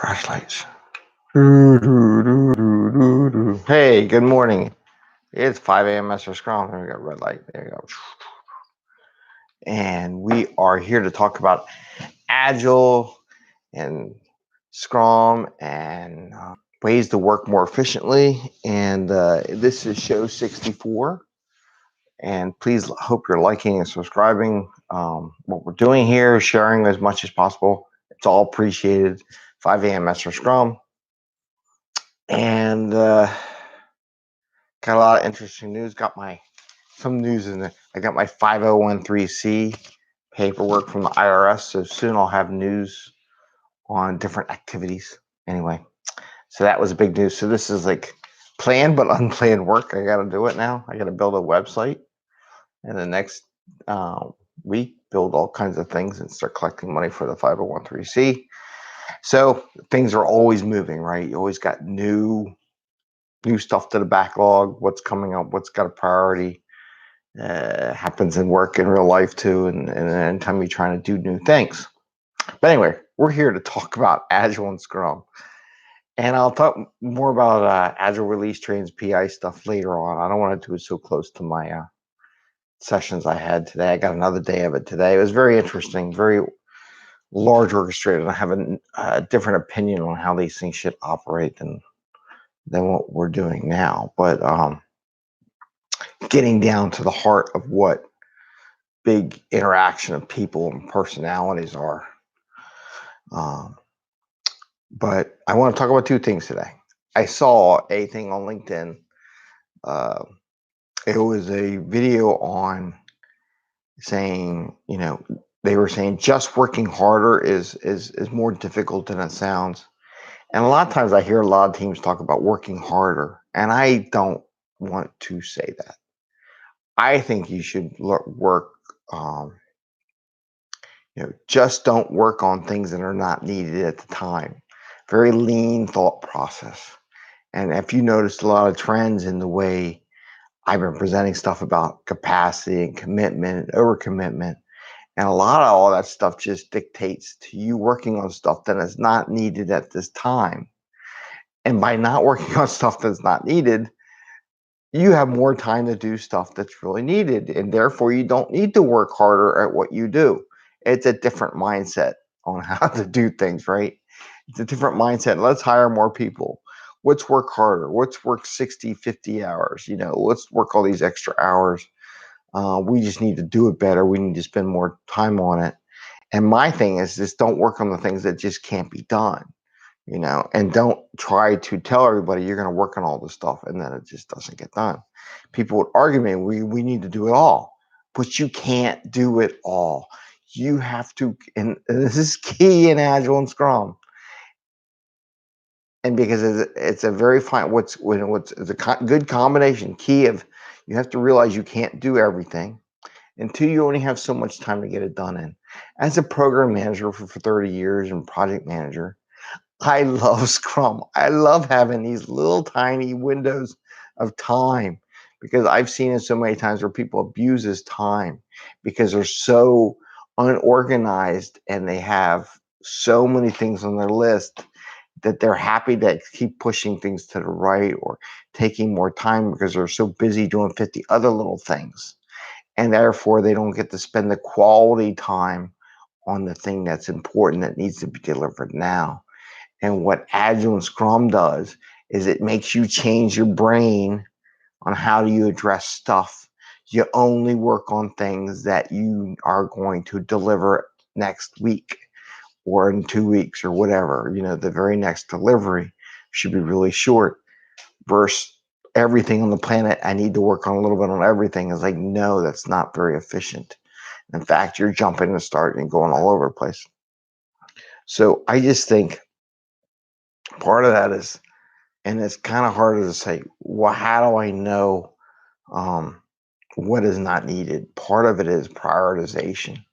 Flashlights. Hey, good morning. It's 5 a.m. Mester Scrum. There we go, red light. There you go. And we are here to talk about Agile and Scrum and ways to work more efficiently. And this is show 64. And please hope you're liking and subscribing. What we're doing here is sharing as much as possible. It's all appreciated. 5 a.m. Mester Scrum. And got a lot of interesting news. Got some news in there. I got my 5013C paperwork from the IRS. So soon I'll have news on different activities. Anyway, so that was big news. So this is like planned but unplanned work. I got to do it now. I got to build a website, and the next week build all kinds of things and start collecting money for the 5013C. So things are always moving, right? You always got new stuff to the backlog, what's coming up, what's got a priority. Happens in work in real life too, and anytime you're trying to do new things. But anyway, we're here to talk about Agile and Scrum. And I'll talk more about Agile release trains, PI stuff later on. I don't want to do it so close to my sessions I had today. I got another day of it today. It was very interesting, very large orchestrated. I have a different opinion on how these things should operate than what we're doing now. But getting down to the heart of what big interaction of people and personalities are. But I want to talk about two things today. I saw a thing on LinkedIn. It was a video on saying, they were saying just working harder is more difficult than it sounds. And a lot of times I hear a lot of teams talk about working harder, and I don't want to say that. I think you should work, just don't work on things that are not needed at the time. Very lean thought process. And if you noticed a lot of trends in the way I've been presenting stuff about capacity and commitment and overcommitment, and a lot of all that stuff just dictates to you working on stuff that is not needed at this time. And by not working on stuff that's not needed, you have more time to do stuff that's really needed. And therefore, you don't need to work harder at what you do. It's a different mindset on how to do things, right? It's a different mindset. Let's hire more people. Let's work harder. Let's work 60, 50 hours. Let's work all these extra hours. We just need to do it better. We need to spend more time on it. And my thing is just don't work on the things that just can't be done, and don't try to tell everybody you're going to work on all this stuff and then it just doesn't get done. People would argue me, we need to do it all, but you can't do it all. You have to, and this is key in Agile and Scrum. And because it's a very fine, it's a good combination. Key of, you have to realize you can't do everything. And two, you only have so much time to get it done in. As a program manager for 30 years and project manager, I love Scrum. I love having these little tiny windows of time, because I've seen it so many times where people abuse this time because they're so unorganized and they have so many things on their list that they're happy to keep pushing things to the right or taking more time because they're so busy doing 50 other little things. And therefore, they don't get to spend the quality time on the thing that's important that needs to be delivered now. And what Agile and Scrum does is it makes you change your brain on how do you address stuff. You only work on things that you are going to deliver next week or in 2 weeks or whatever. The very next delivery should be really short, versus everything on the planet. I need to work on a little bit on everything. It's like, no, that's not very efficient. In fact, you're jumping and starting and going all over the place. So I just think part of that is, and it's kind of harder to say, well, how do I know what is not needed? Part of it is prioritization.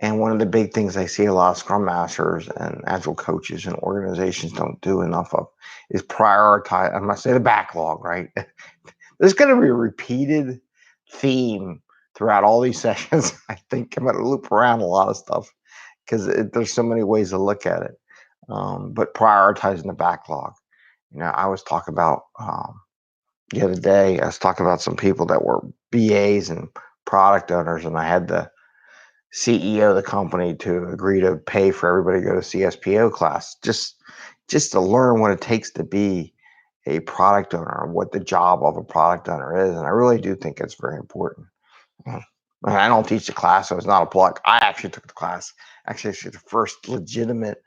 And one of the big things I see a lot of Scrum Masters and Agile coaches and organizations don't do enough of is prioritize. I'm going to say the backlog, right? There's going to be a repeated theme throughout all these sessions. I think I'm going to loop around a lot of stuff because there's so many ways to look at it. but prioritizing the backlog. I was talking about the other day, I was talking about some people that were BAs and product owners, and I had the CEO of the company to agree to pay for everybody to go to CSPO class, just to learn what it takes to be a product owner, what the job of a product owner is. And I really do think it's very important. And I don't teach the class, so it's not a plug. I actually took the class. Actually, the first legitimate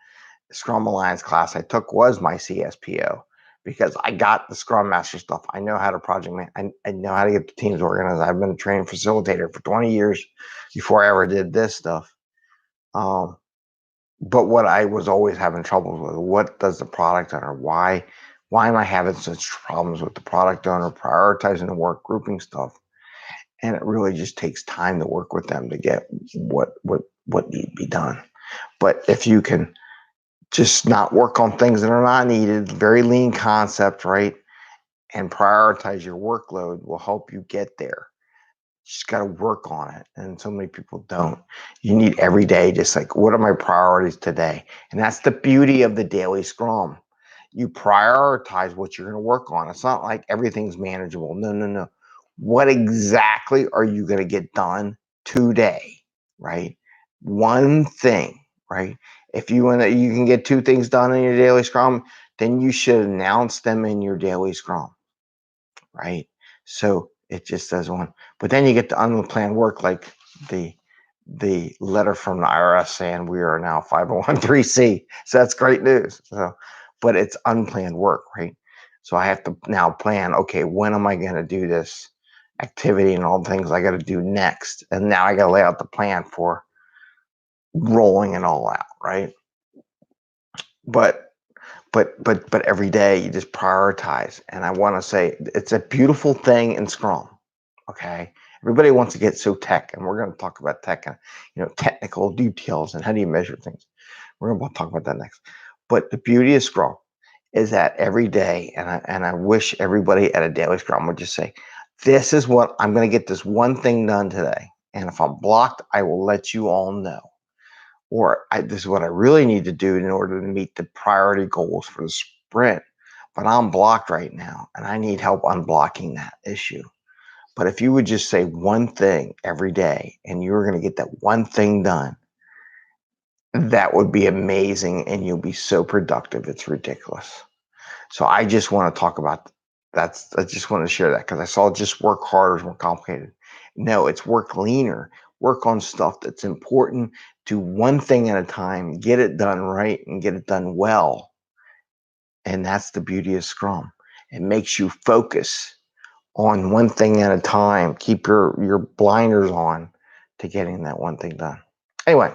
Scrum Alliance class I took was my CSPO, because I got the Scrum Master stuff. I know how to project man. I know how to get the teams organized. I've been a training facilitator for 20 years before I ever did this stuff. But what I was always having troubles with, what does the product owner, why am I having such problems with the product owner prioritizing the work, grouping stuff? And it really just takes time to work with them to get what need to be done. But if you can just not work on things that are not needed, very lean concept, right? And prioritize your workload will help you get there. You just got to work on it. And so many people don't. You need every day, just like, what are my priorities today? And that's the beauty of the daily Scrum. You prioritize what you're going to work on. It's not like everything's manageable. No. What exactly are you going to get done today, right? One thing, right? If you can get 2 things done in your daily Scrum, then you should announce them in your daily Scrum, right? So it just says one. But then you get the unplanned work, like the letter from the IRS saying we are now 501(c). So that's great news. So, but it's unplanned work, right? So I have to now plan, okay, when am I going to do this activity and all the things I got to do next? And now I got to lay out the plan for rolling it all out, right? But every day you just prioritize. And I want to say it's a beautiful thing in Scrum. Okay. Everybody wants to get so tech, and we're going to talk about tech and technical details and how do you measure things. We're going to talk about that next. But the beauty of Scrum is that every day, and I wish everybody at a daily Scrum would just say, this is what I'm going to get this one thing done today. And if I'm blocked, I will let you all know. Or this is what I really need to do in order to meet the priority goals for the sprint. But I'm blocked right now, and I need help unblocking that issue. But if you would just say one thing every day and you were going to get that one thing done, that would be amazing, and you'll be so productive. It's ridiculous. So I just want to talk about that. I just want to share that because I saw just work harder is more complicated. No, it's work leaner. Work on stuff that's important. Do one thing at a time. Get it done right and get it done well. And that's the beauty of Scrum. It makes you focus on one thing at a time. Keep your blinders on to getting that one thing done. Anyway,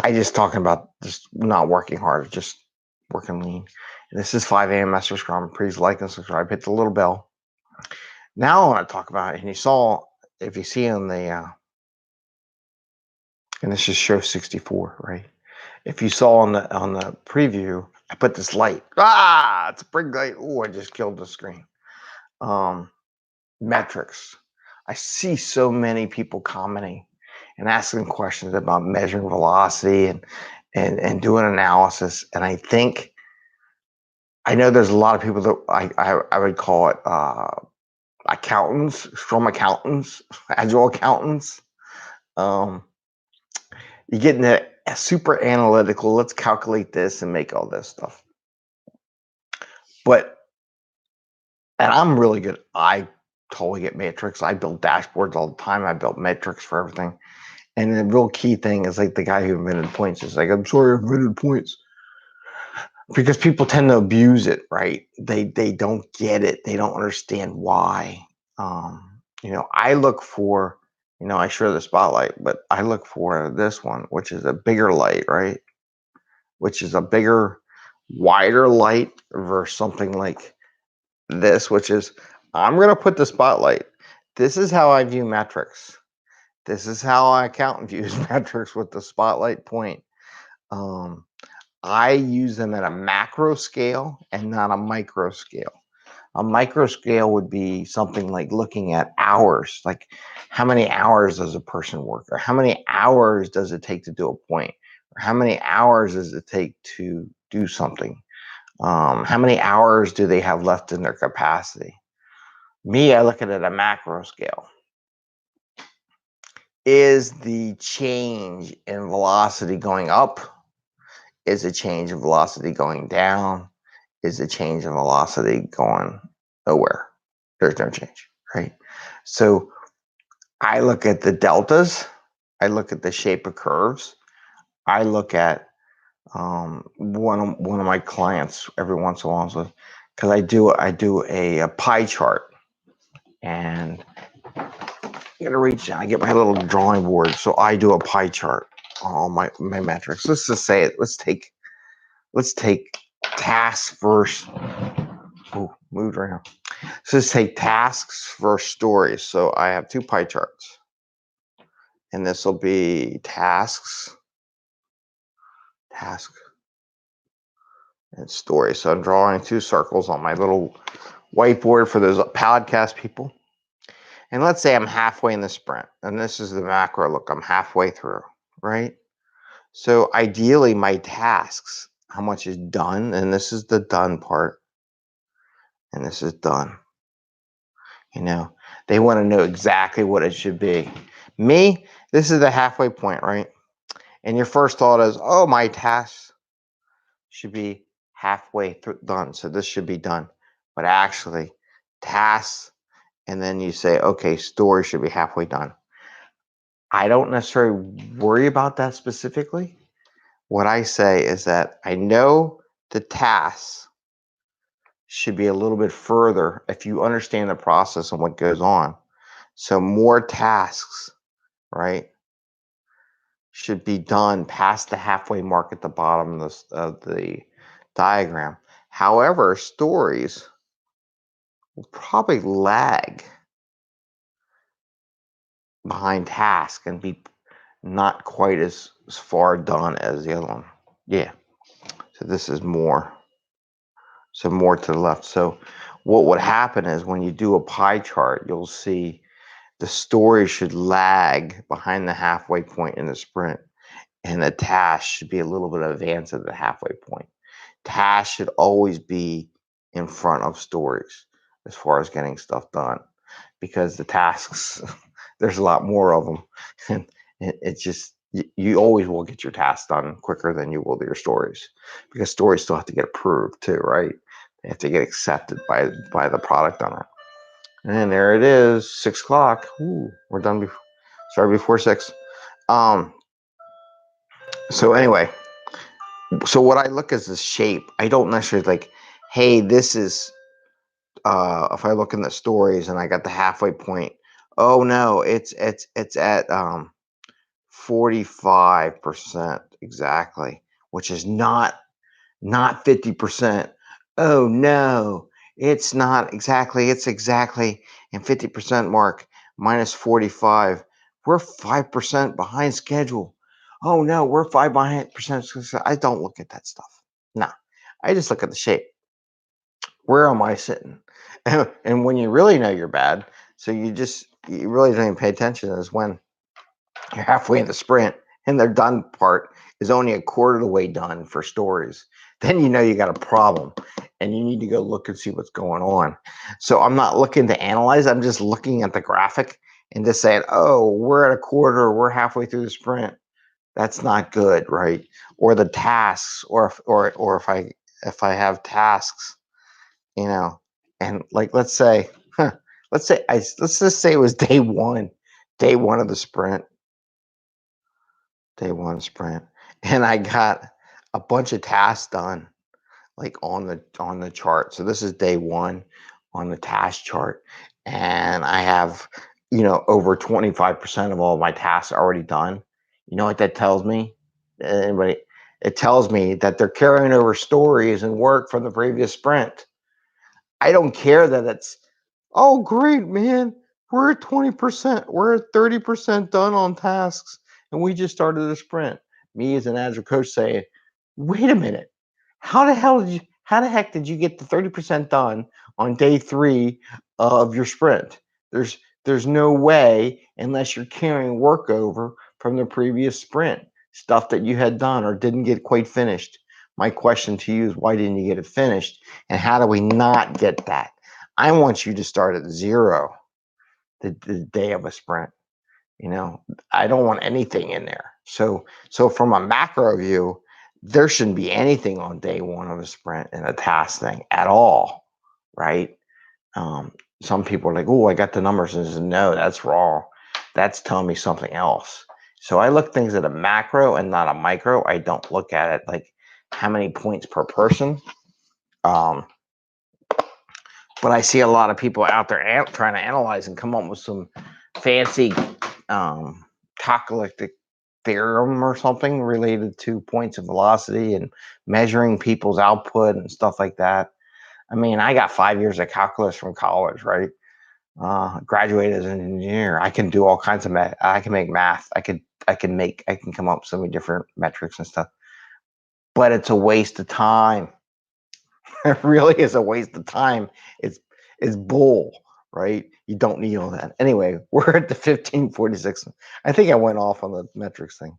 I just talking about just not working hard, just working lean. This is 5am Mester Scrum. Please like and subscribe. Hit the little bell. Now I want to talk about it. And you saw, if you see on the, and this is show 64, right? If you saw on the preview, I put this light. It's a big light. Oh, I just killed the screen. Metrics. I see so many people commenting and asking questions about measuring velocity and doing analysis. And I know there's a lot of people that I would call it accountants, Scrum accountants, Agile accountants. You get into super analytical. Let's calculate this and make all this stuff. And I'm really good. I totally get metrics. I build dashboards all the time. I built metrics for everything. And the real key thing is like the guy who invented points is like, I'm sorry, I invented points. Because people tend to abuse it, right? They don't get it. They don't understand why. I look for, I share the spotlight, but I look for this one, which is a bigger light, right? Which is a bigger, wider light versus something like this, which is, I'm going to put the spotlight. This is how I view metrics. This is how I accountant views metrics with the spotlight point. I use them at a macro scale and not a micro scale. A micro scale would be something like looking at hours, like how many hours does a person work, or how many hours does it take to do a point, or how many hours does it take to do something? How many hours do they have left in their capacity? Me, I look at it at a macro scale. Is the change in velocity going up? Is the change in velocity going down? Is the change in velocity going nowhere? There's no change, right? So I look at the deltas. I look at the shape of curves. I look at one of my clients every once in a while, because I do a pie chart, and I gotta reach out. I get my little drawing board, so I do a pie chart on all my metrics. Let's just say it. Let's take tasks versus. Oh, moved around. So let's take tasks versus stories. So I have two pie charts, and this will be tasks, and stories. So I'm drawing two circles on my little whiteboard for those podcast people. And let's say I'm halfway in the sprint, and this is the macro look. I'm halfway through, right? So ideally, my tasks, how much is done, and this is the done part, and this is done. They want to know exactly what it should be. Me, this is the halfway point, right? And your first thought is, oh, my tasks should be halfway through done, so this should be done. But actually, tasks, and then you say, okay, story should be halfway done. I don't necessarily worry about that specifically. What I say is that I know the tasks should be a little bit further if you understand the process and what goes on. So more tasks, right, should be done past the halfway mark at the bottom of the diagram. However, stories will probably lag behind tasks and be not quite as far done as the other one. Yeah. So this is more. So more to the left. So what would happen is when you do a pie chart, you'll see the story should lag behind the halfway point in the sprint, and the task should be a little bit advanced at the halfway point. Tasks should always be in front of stories as far as getting stuff done, because the tasks, there's a lot more of them, and it's just you always will get your tasks done quicker than you will your stories, because stories still have to get approved too, right? They have to get accepted by the product owner. And there it is, 6 o'clock. Ooh, we're done before 6. So anyway, so what I look is the shape. I don't necessarily like, hey, this is if I look in the stories and I got the halfway point, oh no, it's at 45% exactly, which is not 50%. Oh no, it's not exactly, it's exactly in 50% mark minus 45. We're 5% behind schedule. Oh no, we're 5%. I don't look at that stuff. No, I just look at the shape. Where am I sitting? And when you really know you're bad, so you really don't even pay attention, is when you're halfway in the sprint and their done part is only a quarter of the way done for stories. Then you know you got a problem and you need to go look and see what's going on. So I'm not looking to analyze, I'm just looking at the graphic and just saying, oh, we're at a quarter, we're halfway through the sprint. That's not good, right? Or the tasks, or if I have tasks, and like let's just say it was day one of the sprint. Day one sprint, and I got a bunch of tasks done, like on the chart. So this is day one on the task chart, and I have over 25% of all my tasks already done. You know what that tells me? Anybody? It tells me that they're carrying over stories and work from the previous sprint. I don't care that it's, oh great, man, we're at 20%, we're at 30% done on tasks, and we just started a sprint. Me as an agile coach saying, wait a minute, how the heck did you get the 30% done on day 3 of your sprint? There's no way, unless you're carrying work over from the previous sprint, stuff that you had done or didn't get quite finished. My question to you is, why didn't you get it finished? And how do we not get that? I want you to start at 0 the day of a sprint. I don't want anything in there. So from a macro view, there shouldn't be anything on day 1 of a sprint in a task thing at all, right? Some people are like, oh, I got the numbers, and says, no, that's wrong. That's telling me something else. So I look things at a macro and not a micro. I don't look at it like how many points per person. But I see a lot of people out there trying to analyze and come up with some fancy Tokalytic theorem or something related to points of velocity and measuring people's output and stuff like that. I mean, I got 5 years of calculus from college, right? Graduated as an engineer. I can do all kinds of math. I can make math. I can come up with so many different metrics and stuff. But it's a waste of time. It really is a waste of time. It's bull, right? You don't need all that. Anyway, we're at the 1546. I think I went off on the metrics thing.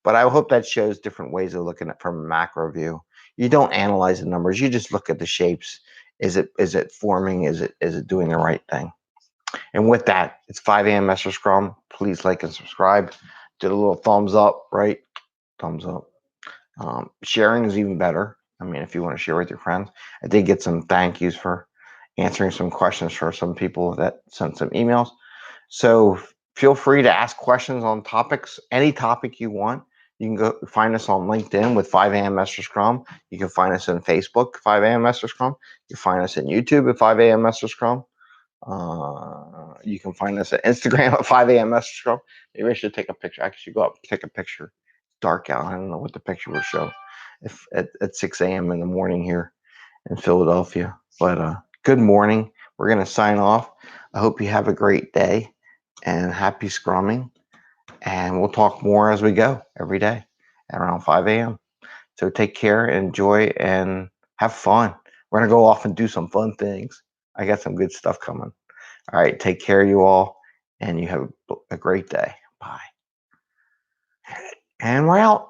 But I hope that shows different ways of looking at from a macro view. You don't analyze the numbers. You just look at the shapes. Is it forming? Is it doing the right thing? And with that, it's 5 a.m. Mester Scrum. Please like and subscribe. Do the little thumbs up, right? Thumbs up. Sharing is even better. I mean, if you want to share with your friends. I did get some thank yous for answering some questions for some people that sent some emails. So feel free to ask questions on topics, any topic you want. You can go find us on LinkedIn with 5 a.m. Mester Scrum. You can find us on Facebook, 5 a.m. Mester Scrum. You can find us on YouTube at 5 a.m. Mester Scrum. You can find us at Instagram at 5 a.m. Mester Scrum. Maybe I should take a picture. I should go up and take a picture. It's dark out. I don't know what the picture will show if at 6 a.m. in the morning here in Philadelphia. But good morning. We're going to sign off. I hope you have a great day and happy scrumming. And we'll talk more as we go every day at around 5 a.m. So take care, enjoy, and have fun. We're going to go off and do some fun things. I got some good stuff coming. All right, take care, you all, and you have a great day. Bye. And we're out.